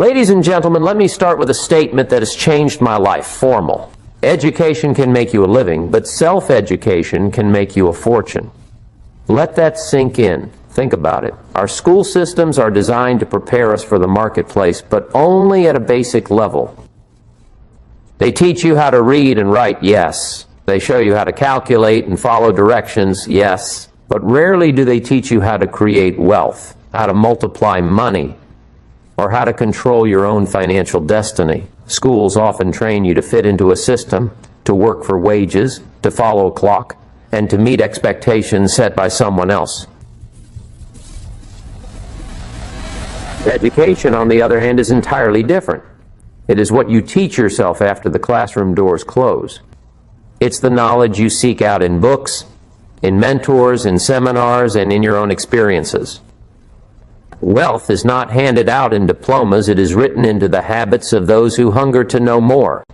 Ladies and gentlemen, let me start with a statement that has changed my life. Formal. Education can make you a living, but self-education can make you a fortune. Let that sink in. Think about it. Our school systems are designed to prepare us for the marketplace, but only at a basic level. They teach you how to read and write, yes. They show you how to calculate and follow directions, yes. But rarely do they teach you how to create wealth, how to multiply money, or how to control your own financial destiny. Schools often train you to fit into a system, to work for wages, to follow a clock, and to meet expectations set by someone else. Education, on the other hand, is entirely different. It is what you teach yourself after the classroom doors close. It's the knowledge you seek out in books, in mentors, in seminars, and in your own experiences. Wealth is not handed out in diplomas, it is written into the habits of those who hunger to know more.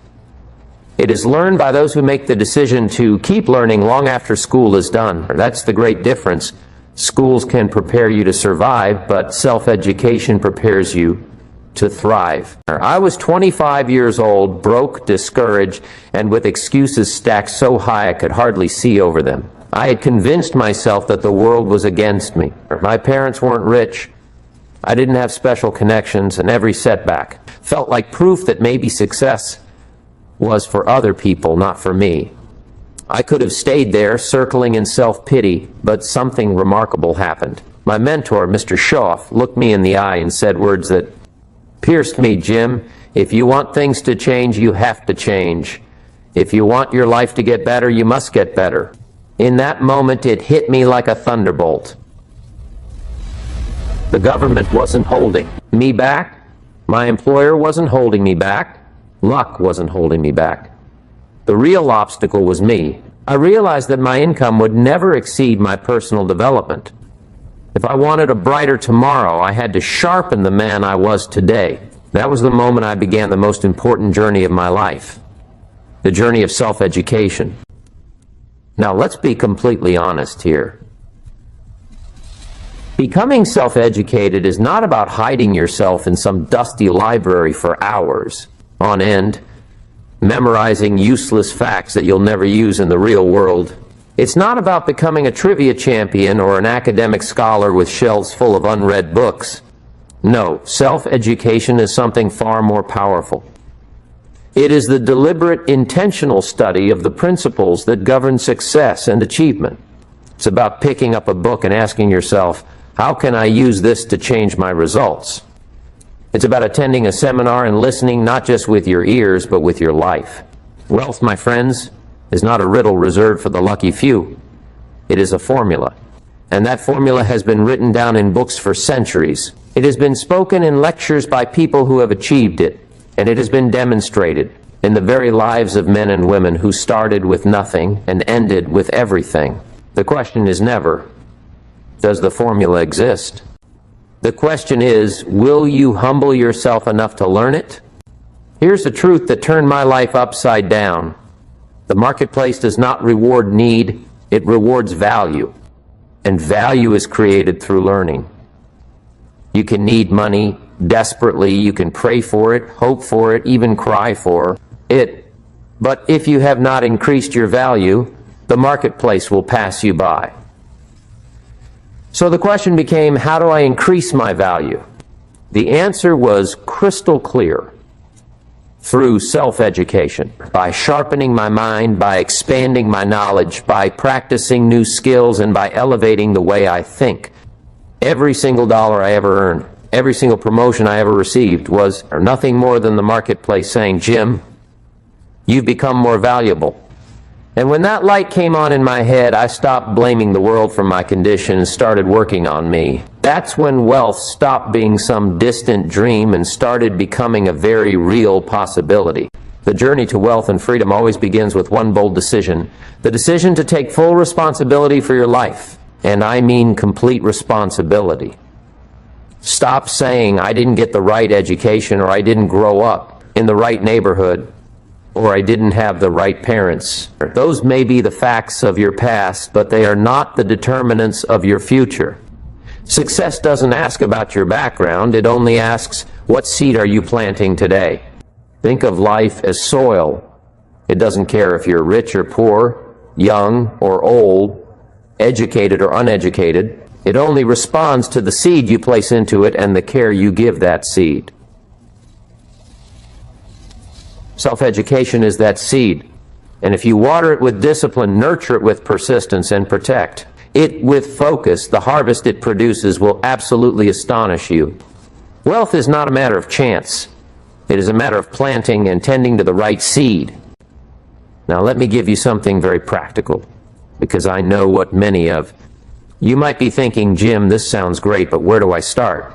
It is learned by those who make the decision to keep learning long after school is done. That's the great difference. Schools can prepare you to survive, but self-education prepares you to thrive. I was 25 years old, broke, discouraged, and with excuses stacked so high I could hardly see over them. I had convinced myself that the world was against me. My parents weren't rich. I didn't have special connections, and every setback felt like proof that maybe success was for other people, not for me. I could have stayed there, circling in self-pity, but something remarkable happened. My mentor, Mr. Schoff, looked me in the eye and said words that pierced me. Jim, if you want things to change, you have to change. If you want your life to get better, you must get better. In that moment, it hit me like a thunderbolt. The government wasn't holding me back. My employer wasn't holding me back. Luck wasn't holding me back. The real obstacle was me. I realized that my income would never exceed my personal development. If I wanted a brighter tomorrow, I had to sharpen the man I was today. That was the moment I began the most important journey of my life, the journey of self-education. Now, let's be completely honest here. Becoming self-educated is not about hiding yourself in some dusty library for hours on end, memorizing useless facts that you'll never use in the real world. It's not about becoming a trivia champion or an academic scholar with shelves full of unread books. No, self-education is something far more powerful. It is the deliberate, intentional study of the principles that govern success and achievement. It's about picking up a book and asking yourself, how can I use this to change my results? It's about attending a seminar and listening not just with your ears, but with your life. Wealth, my friends, is not a riddle reserved for the lucky few. It is a formula. And that formula has been written down in books for centuries. It has been spoken in lectures by people who have achieved it. And it has been demonstrated in the very lives of men and women who started with nothing and ended with everything. The question is never, does the formula exist? The question is, will you humble yourself enough to learn it? Here's the truth that turned my life upside down. The marketplace does not reward need, it rewards value. And value is created through learning. You can need money desperately, you can pray for it, hope for it, even cry for it. But if you have not increased your value, the marketplace will pass you by. So the question became, how do I increase my value? The answer was crystal clear. Through self-education, by sharpening my mind, by expanding my knowledge, by practicing new skills, and by elevating the way I think. Every single dollar I ever earned, every single promotion I ever received was nothing more than the marketplace saying, Jim, you've become more valuable. And when that light came on in my head, I stopped blaming the world for my condition and started working on me. That's when wealth stopped being some distant dream and started becoming a very real possibility. The journey to wealth and freedom always begins with one bold decision. The decision to take full responsibility for your life. And I mean complete responsibility. Stop saying, I didn't get the right education, or I didn't grow up in the right neighborhood, or I didn't have the right parents. Those may be the facts of your past, but they are not the determinants of your future. Success doesn't ask about your background, it only asks, what seed are you planting today? Think of life as soil. It doesn't care if you're rich or poor, young or old, educated or uneducated. It only responds to the seed you place into it and the care you give that seed. Self-education is that seed. And if you water it with discipline, nurture it with persistence, and protect it with focus, the harvest it produces will absolutely astonish you. Wealth is not a matter of chance. It is a matter of planting and tending to the right seed. Now let me give you something very practical, because I know what many of you might be thinking, Jim, this sounds great, but where do I start?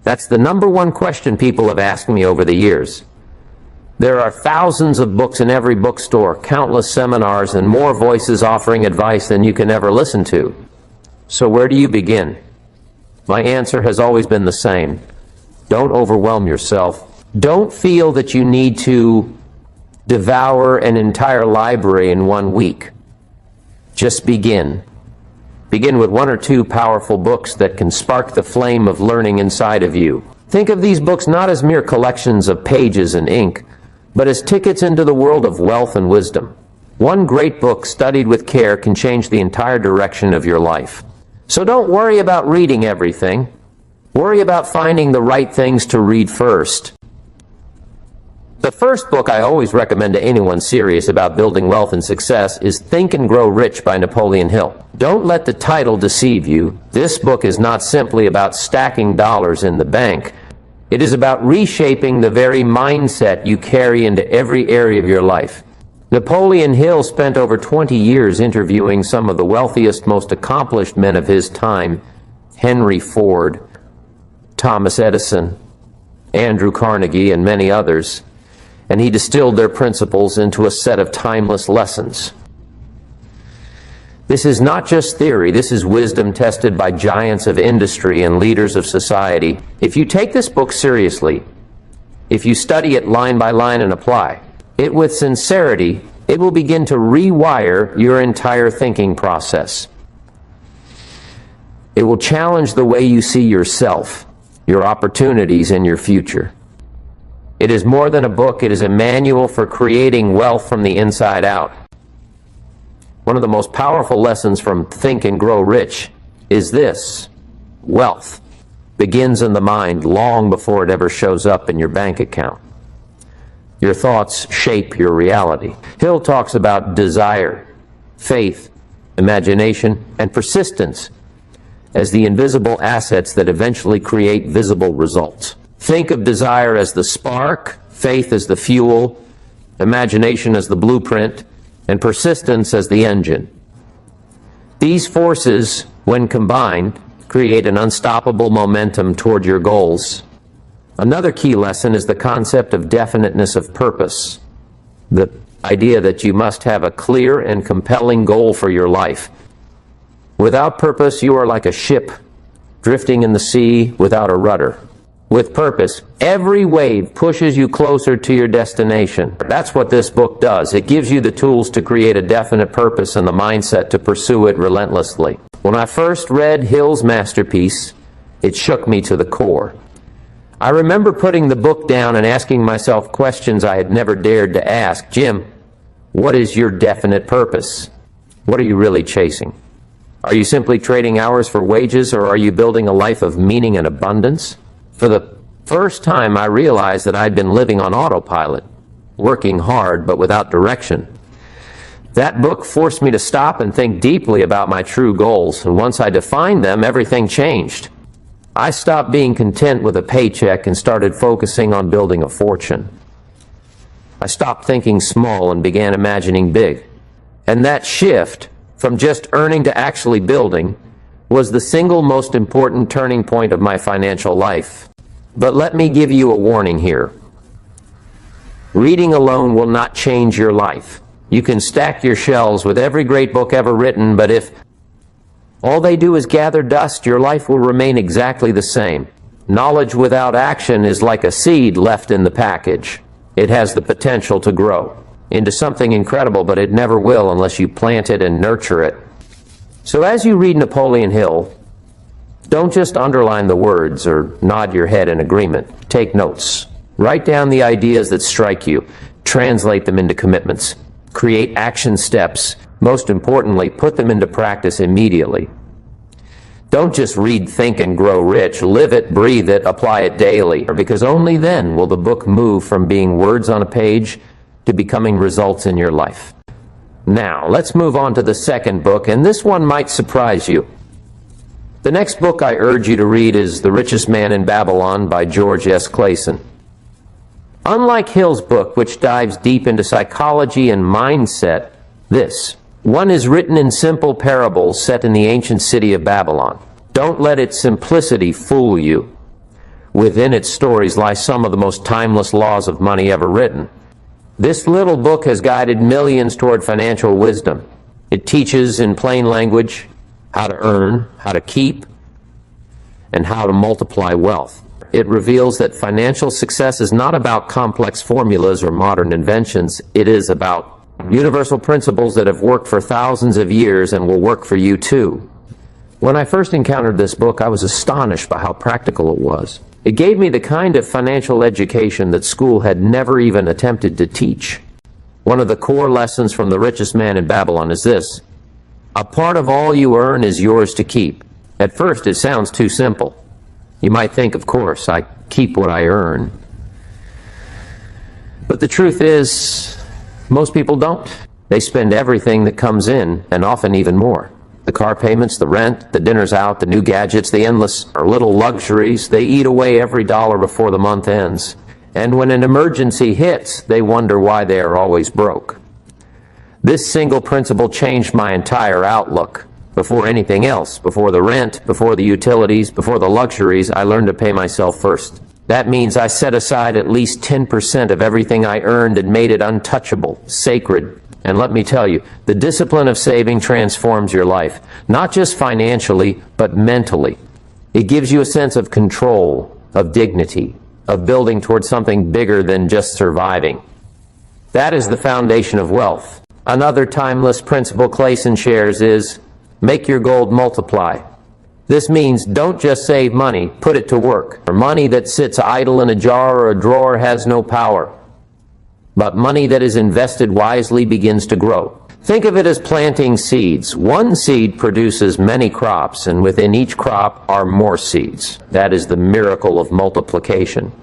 That's the number one question people have asked me over the years. There are thousands of books in every bookstore, countless seminars, and more voices offering advice than you can ever listen to. So where do you begin? My answer has always been the same. Don't overwhelm yourself. Don't feel that you need to devour an entire library in 1 week. Just begin. Begin with 1 or 2 powerful books that can spark the flame of learning inside of you. Think of these books not as mere collections of pages and ink, but as tickets into the world of wealth and wisdom. One great book studied with care can change the entire direction of your life. So don't worry about reading everything. Worry about finding the right things to read first. The first book I always recommend to anyone serious about building wealth and success is Think and Grow Rich by Napoleon Hill. Don't let the title deceive you. This book is not simply about stacking dollars in the bank. It is about reshaping the very mindset you carry into every area of your life. Napoleon Hill spent over 20 years interviewing some of the wealthiest, most accomplished men of his time: Henry Ford, Thomas Edison, Andrew Carnegie, and many others. And he distilled their principles into a set of timeless lessons. This is not just theory, this is wisdom tested by giants of industry and leaders of society. If you take this book seriously, if you study it line by line and apply it with sincerity, it will begin to rewire your entire thinking process. It will challenge the way you see yourself, your opportunities, and your future. It is more than a book, it is a manual for creating wealth from the inside out. One of the most powerful lessons from Think and Grow Rich is this: wealth begins in the mind long before it ever shows up in your bank account. Your thoughts shape your reality. Hill talks about desire, faith, imagination, and persistence as the invisible assets that eventually create visible results. Think of desire as the spark, faith as the fuel, imagination as the blueprint, and persistence as the engine. These forces, when combined, create an unstoppable momentum toward your goals. Another key lesson is the concept of definiteness of purpose, the idea that you must have a clear and compelling goal for your life. Without purpose, you are like a ship drifting in the sea without a rudder. With purpose, every wave pushes you closer to your destination. That's what this book does. It gives you the tools to create a definite purpose and the mindset to pursue it relentlessly. When I first read Hill's masterpiece, it shook me to the core. I remember putting the book down and asking myself questions I had never dared to ask. Jim, what is your definite purpose? What are you really chasing? Are you simply trading hours for wages, or are you building a life of meaning and abundance? For the first time, I realized that I'd been living on autopilot, working hard but without direction. That book forced me to stop and think deeply about my true goals, and once I defined them, everything changed. I stopped being content with a paycheck and started focusing on building a fortune. I stopped thinking small and began imagining big. And that shift from just earning to actually building was the single most important turning point of my financial life. But let me give you a warning here. Reading alone will not change your life. You can stack your shelves with every great book ever written, but if all they do is gather dust, your life will remain exactly the same. Knowledge without action is like a seed left in the package. It has the potential to grow into something incredible, but it never will unless you plant it and nurture it. So as you read Napoleon Hill, Don't just underline the words or nod your head in agreement. Take notes. Write down the ideas that strike you. Translate them into commitments. Create action steps. Most importantly, put them into practice immediately. Don't just read Think and Grow Rich. Live it, breathe it, apply it daily, because only then will the book move from being words on a page to becoming results in your life. Now, let's move on to the second book, and this one might surprise you. The next book I urge you to read is The Richest Man in Babylon by George S. Clason. Unlike Hill's book, which dives deep into psychology and mindset, this one is written in simple parables set in the ancient city of Babylon. Don't let its simplicity fool you. Within its stories lie some of the most timeless laws of money ever written. This little book has guided millions toward financial wisdom. It teaches in plain language how to earn, how to keep, and how to multiply wealth. It reveals that financial success is not about complex formulas or modern inventions. It is about universal principles that have worked for thousands of years and will work for you too. When I first encountered this book, I was astonished by how practical it was. It gave me the kind of financial education that school had never even attempted to teach. One of the core lessons from The Richest Man in Babylon is this: a part of all you earn is yours to keep. At first, it sounds too simple. You might think, of course, I keep what I earn. But the truth is, most people don't. They spend everything that comes in, and often even more. The car payments, the rent, the dinners out, the new gadgets, the endless or little luxuries, they eat away every dollar before the month ends. And when an emergency hits, they wonder why they are always broke. This single principle changed my entire outlook. Before anything else, before the rent, before the utilities, before the luxuries, I learned to pay myself first. That means I set aside at least 10% of everything I earned and made it untouchable, sacred. And let me tell you, the discipline of saving transforms your life, not just financially, but mentally. It gives you a sense of control, of dignity, of building towards something bigger than just surviving. That is the foundation of wealth. Another timeless principle Clason shares is, make your gold multiply. This means don't just save money, put it to work. For money that sits idle in a jar or a drawer has no power. But money that is invested wisely begins to grow. Think of it as planting seeds. One seed produces many crops, and within each crop are more seeds. That is the miracle of multiplication.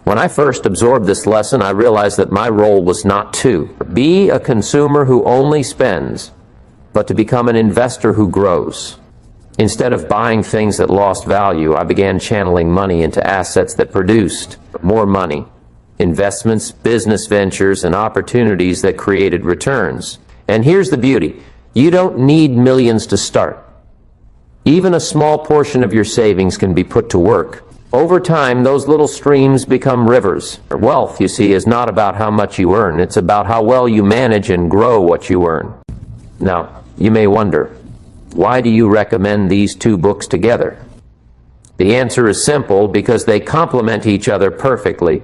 When I first absorbed this lesson, I realized that my role was not to be a consumer who only spends, but to become an investor who grows. Instead of buying things that lost value, I began channeling money into assets that produced more money. Investments, business ventures, and opportunities that created returns. And here's the beauty. You don't need millions to start. Even a small portion of your savings can be put to work. Over time, those little streams become rivers. Wealth, you see, is not about how much you earn. It's about how well you manage and grow what you earn. Now, you may wonder, why do you recommend these two books together? The answer is simple, because they complement each other perfectly.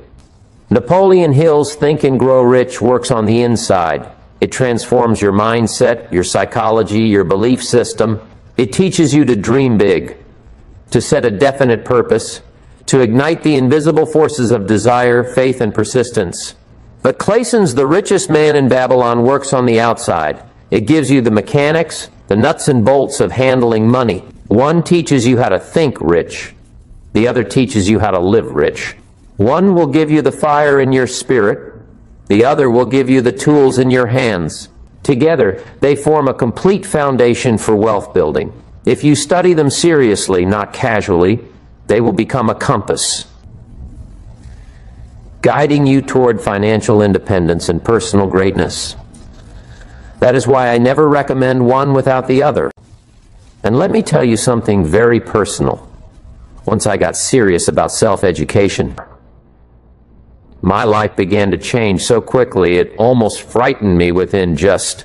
Napoleon Hill's Think and Grow Rich works on the inside. It transforms your mindset, your psychology, your belief system. It teaches you to dream big, to set a definite purpose, to ignite the invisible forces of desire, faith, and persistence. But Clason's The Richest Man in Babylon works on the outside. It gives you the mechanics, the nuts and bolts of handling money. One teaches you how to think rich. The other teaches you how to live rich. One will give you the fire in your spirit. The other will give you the tools in your hands. Together, they form a complete foundation for wealth building. If you study them seriously, not casually, they will become a compass, guiding you toward financial independence and personal greatness. That is why I never recommend one without the other. And let me tell you something very personal. Once I got serious about self-education, my life began to change so quickly it almost frightened me. Within just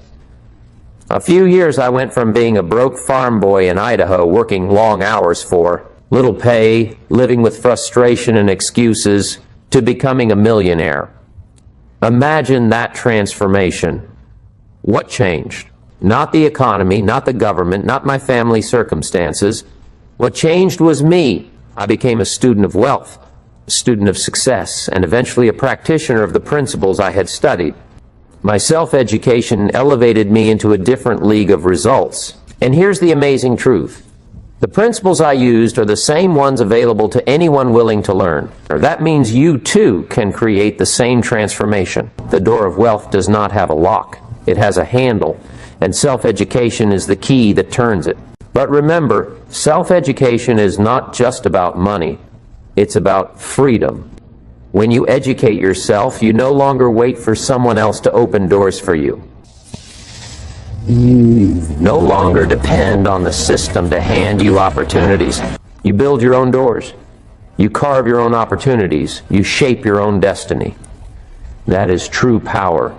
a few years, I went from being a broke farm boy in Idaho, working long hours for little pay, living with frustration and excuses, to becoming a millionaire. Imagine that transformation. What changed? Not the economy, not the government, not my family circumstances. What changed was me. I became a student of wealth, a student of success, and eventually a practitioner of the principles I had studied. My self-education elevated me into a different league of results. And here's the amazing truth. The principles I used are the same ones available to anyone willing to learn. That means you too can create the same transformation. The door of wealth does not have a lock. It has a handle, and self-education is the key that turns it. But remember, self-education is not just about money. It's about freedom. When you educate yourself, you no longer wait for someone else to open doors for you. You no longer depend on the system to hand you opportunities. You build your own doors. You carve your own opportunities. You shape your own destiny. That is true power.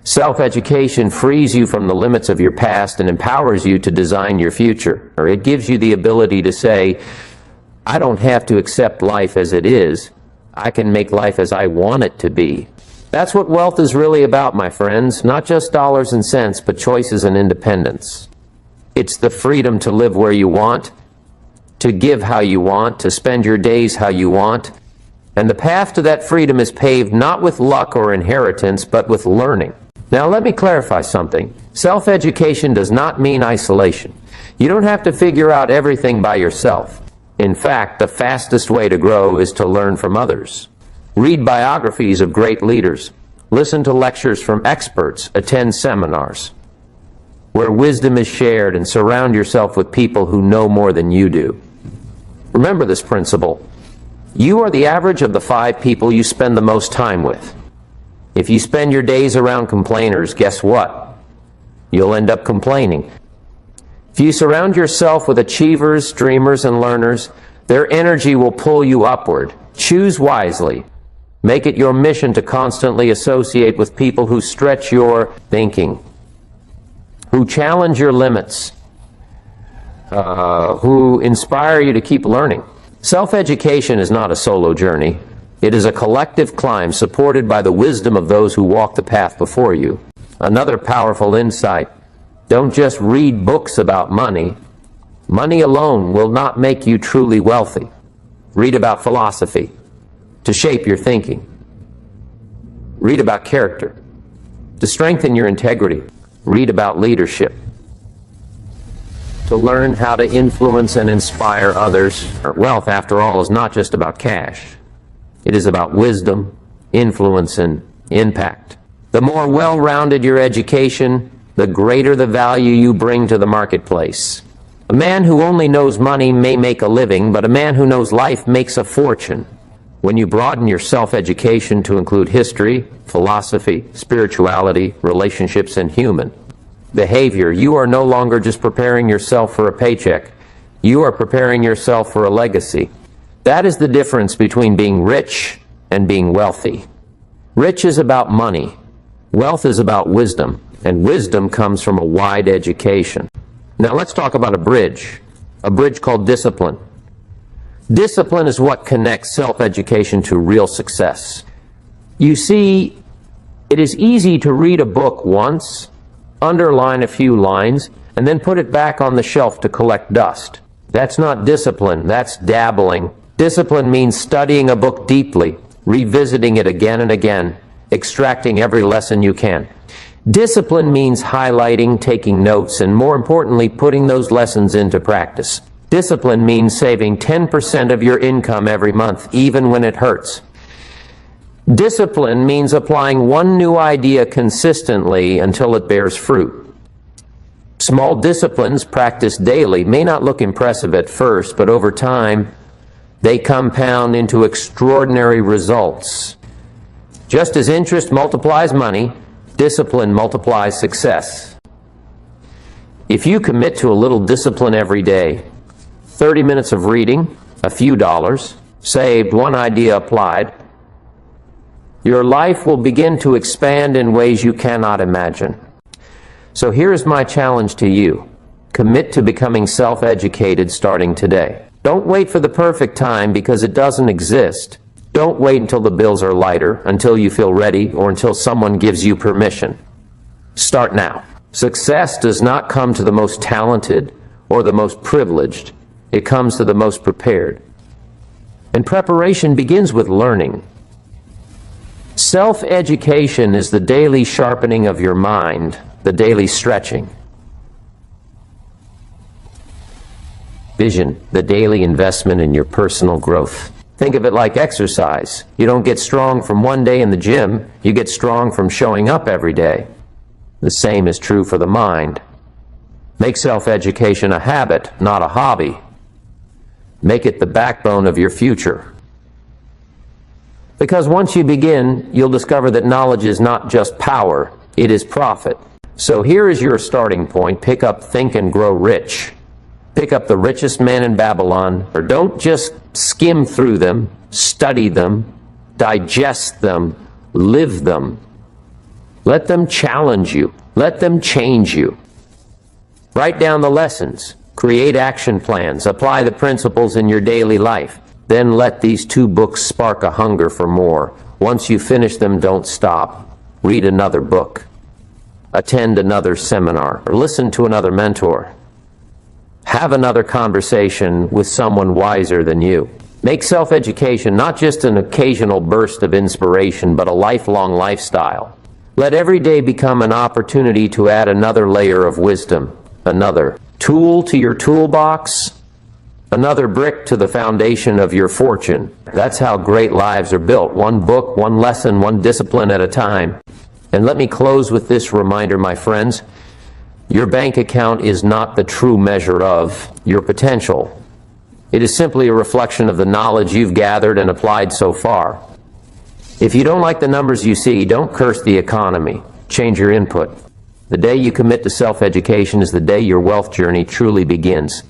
Self-education frees you from the limits of your past and empowers you to design your future. Or it gives you the ability to say, I don't have to accept life as it is. I can make life as I want it to be. That's what wealth is really about, my friends. Not just dollars and cents, but choices and independence. It's the freedom to live where you want, to give how you want, to spend your days how you want. And the path to that freedom is paved not with luck or inheritance, but with learning. Now let me clarify something. Self-education does not mean isolation. You don't have to figure out everything by yourself. In fact, the fastest way to grow is to learn from others. Read biographies of great leaders. Listen to lectures from experts. Attend seminars where wisdom is shared, and surround yourself with people who know more than you do. Remember this principle. You are the average of the 5 people you spend the most time with. If you spend your days around complainers, guess what? You'll end up complaining. If you surround yourself with achievers, dreamers, and learners, their energy will pull you upward. Choose wisely. Make it your mission to constantly associate with people who stretch your thinking, who challenge your limits, who inspire you to keep learning. Self-education is not a solo journey. It is a collective climb supported by the wisdom of those who walk the path before you. Another powerful insight. Don't just read books about money. Money alone will not make you truly wealthy. Read about philosophy to shape your thinking. Read about character to strengthen your integrity. Read about leadership to learn how to influence and inspire others. Wealth, after all, is not just about cash. It is about wisdom, influence, and impact. The more well-rounded your education, the greater the value you bring to the marketplace. A man who only knows money may make a living, but a man who knows life makes a fortune. When you broaden your self-education to include history, philosophy, spirituality, relationships, and human behavior, you are no longer just preparing yourself for a paycheck. You are preparing yourself for a legacy. That is the difference between being rich and being wealthy. Rich is about money. Wealth is about wisdom, and wisdom comes from a wide education. Now let's talk about a bridge called discipline. Discipline is what connects self-education to real success. You see, it is easy to read a book once, underline a few lines, and then put it back on the shelf to collect dust. That's not discipline, that's dabbling. Discipline means studying a book deeply, revisiting it again and again, extracting every lesson you can. Discipline means highlighting, taking notes, and more importantly, putting those lessons into practice. Discipline means saving 10% of your income every month, even when it hurts. Discipline means applying one new idea consistently until it bears fruit. Small disciplines practiced daily may not look impressive at first, but over time, they compound into extraordinary results. Just as interest multiplies money, discipline multiplies success. If you commit to a little discipline every day, 30 minutes of reading, a few dollars, saved, one idea applied, your life will begin to expand in ways you cannot imagine. So here's my challenge to you. Commit to becoming self-educated starting today. Don't wait for the perfect time because it doesn't exist. Don't wait until the bills are lighter, until you feel ready, or until someone gives you permission. Start now. Success does not come to the most talented or the most privileged. It comes to the most prepared. And preparation begins with learning. Self-education is the daily sharpening of your mind, the daily stretching. Vision, the daily investment in your personal growth. Think of it like exercise. You don't get strong from one day in the gym, you get strong from showing up every day. The same is true for the mind. Make self-education a habit, not a hobby. Make it the backbone of your future. Because once you begin, you'll discover that knowledge is not just power, it is profit. So here is your starting point. Pick up Think and Grow Rich. Pick up The Richest Man in Babylon, or don't just skim through them, study them, digest them, live them. Let them challenge you. Let them change you. Write down the lessons. Create action plans. Apply the principles in your daily life. Then let these 2 books spark a hunger for more. Once you finish them, don't stop. Read another book. Attend another seminar, or listen to another mentor. Have another conversation with someone wiser than you. Make self-education not just an occasional burst of inspiration, but a lifelong lifestyle. Let every day become an opportunity to add another layer of wisdom, another tool to your toolbox, another brick to the foundation of your fortune. That's how great lives are built. One book, one lesson, one discipline at a time. And let me close with this reminder, my friends. Your bank account is not the true measure of your potential. It is simply a reflection of the knowledge you've gathered and applied so far. If you don't like the numbers you see, don't curse the economy. Change your input. The day you commit to self-education is the day your wealth journey truly begins.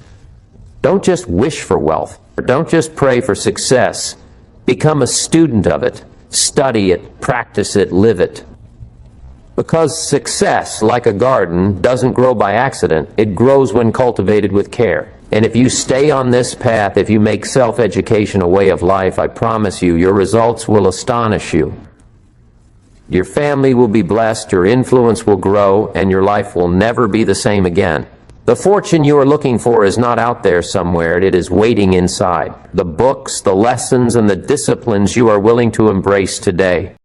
Don't just wish for wealth, or don't just pray for success. Become a student of it. Study it, practice it, live it. Because success, like a garden, doesn't grow by accident. It grows when cultivated with care. And if you stay on this path, if you make self-education a way of life, I promise you, your results will astonish you. Your family will be blessed, your influence will grow, and your life will never be the same again. The fortune you are looking for is not out there somewhere. It is waiting inside. The books, the lessons, and the disciplines you are willing to embrace today.